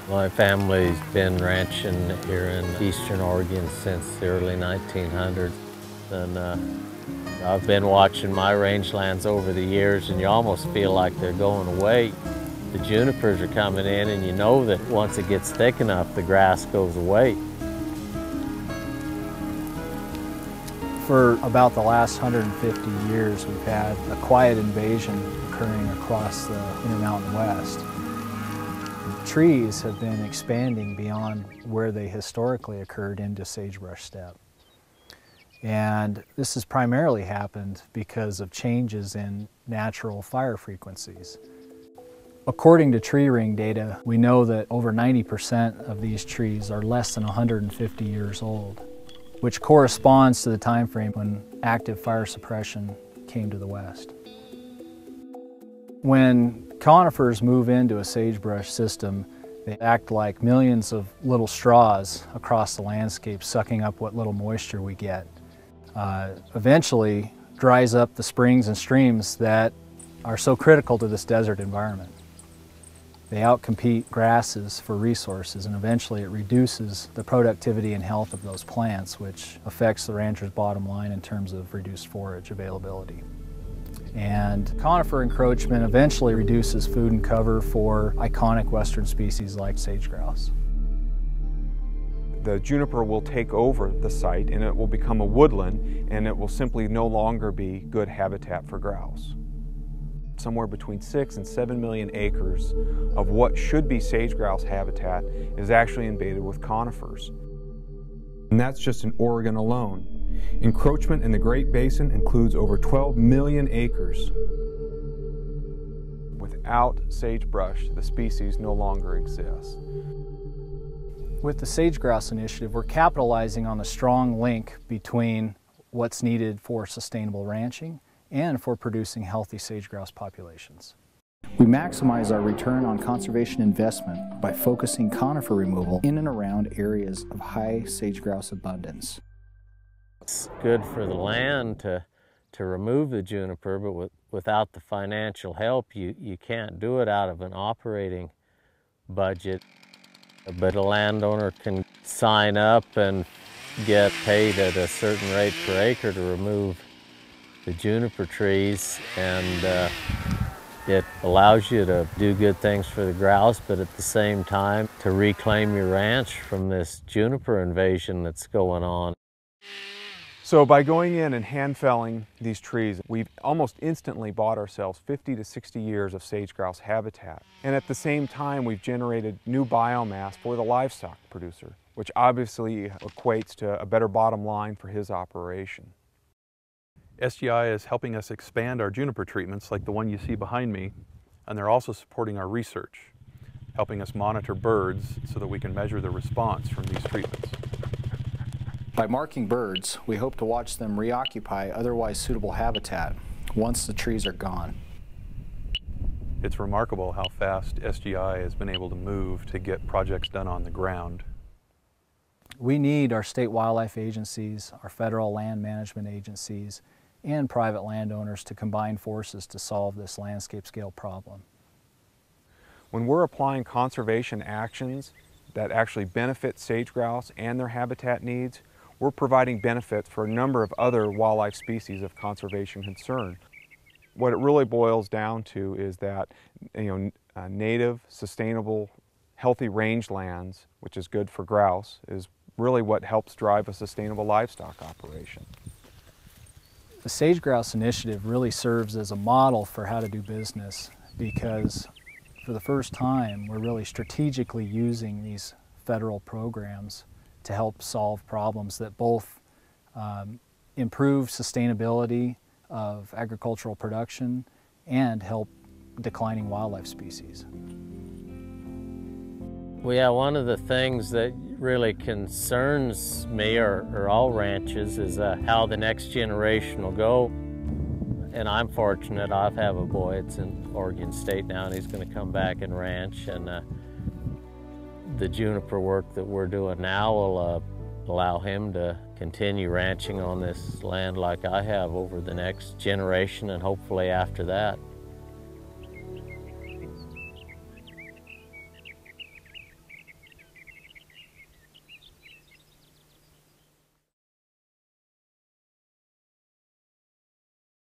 My family's been ranching here in eastern Oregon since the early 1900s. And I've been watching my rangelands over the years, and you almost feel like they're going away. The junipers are coming in, and you know that once it gets thick enough, the grass goes away. For about the last 150 years, we've had a quiet invasion occurring across the Intermountain West. Trees have been expanding beyond where they historically occurred into sagebrush steppe. And this has primarily happened because of changes in natural fire frequencies. According to tree ring data, we know that over 90% of these trees are less than 150 years old, which corresponds to the time frame when active fire suppression came to the West. When conifers move into a sagebrush system, they act like millions of little straws across the landscape, sucking up what little moisture we get. Eventually dries up the springs and streams that are so critical to this desert environment. They outcompete grasses for resources, and eventually it reduces the productivity and health of those plants, which affects the rancher's bottom line in terms of reduced forage availability. And conifer encroachment eventually reduces food and cover for iconic western species like sage-grouse. The juniper will take over the site and it will become a woodland, and it will simply no longer be good habitat for grouse. Somewhere between 6 and 7 million acres of what should be sage-grouse habitat is actually invaded with conifers. And that's just in Oregon alone. Encroachment in the Great Basin includes over 12 million acres. Without sagebrush, the species no longer exists. With the Sage-Grouse Initiative, we're capitalizing on the strong link between what's needed for sustainable ranching and for producing healthy sage-grouse populations. We maximize our return on conservation investment by focusing conifer removal in and around areas of high sage-grouse abundance. It's good for the land to remove the juniper, but without the financial help, you can't do it out of an operating budget. But a landowner can sign up and get paid at a certain rate per acre to remove the juniper trees, and it allows you to do good things for the grouse, but at the same time to reclaim your ranch from this juniper invasion that's going on. So by going in and hand felling these trees, we've almost instantly bought ourselves 50 to 60 years of sage-grouse habitat. And at the same time, we've generated new biomass for the livestock producer, which obviously equates to a better bottom line for his operation. SGI is helping us expand our juniper treatments like the one you see behind me, and they're also supporting our research, helping us monitor birds so that we can measure the response from these treatments. By marking birds, we hope to watch them reoccupy otherwise suitable habitat once the trees are gone. It's remarkable how fast SGI has been able to move to get projects done on the ground. We need our state wildlife agencies, our federal land management agencies, and private landowners to combine forces to solve this landscape scale problem. When we're applying conservation actions that actually benefit sage-grouse and their habitat needs, we're providing benefits for a number of other wildlife species of conservation concern. What it really boils down to is that native, sustainable, healthy rangelands, which is good for grouse, is really what helps drive a sustainable livestock operation. The Sage-Grouse Initiative really serves as a model for how to do business, because for the first time we're really strategically using these federal programs to help solve problems that both improve sustainability of agricultural production and help declining wildlife species. Well, yeah, one of the things that really concerns me, or all ranches, is how the next generation will go. And I'm fortunate, I have a boy, it's in Oregon State now, and he's going to come back and ranch. And the juniper work that we're doing now will allow him to continue ranching on this land like I have over the next generation, and hopefully after that.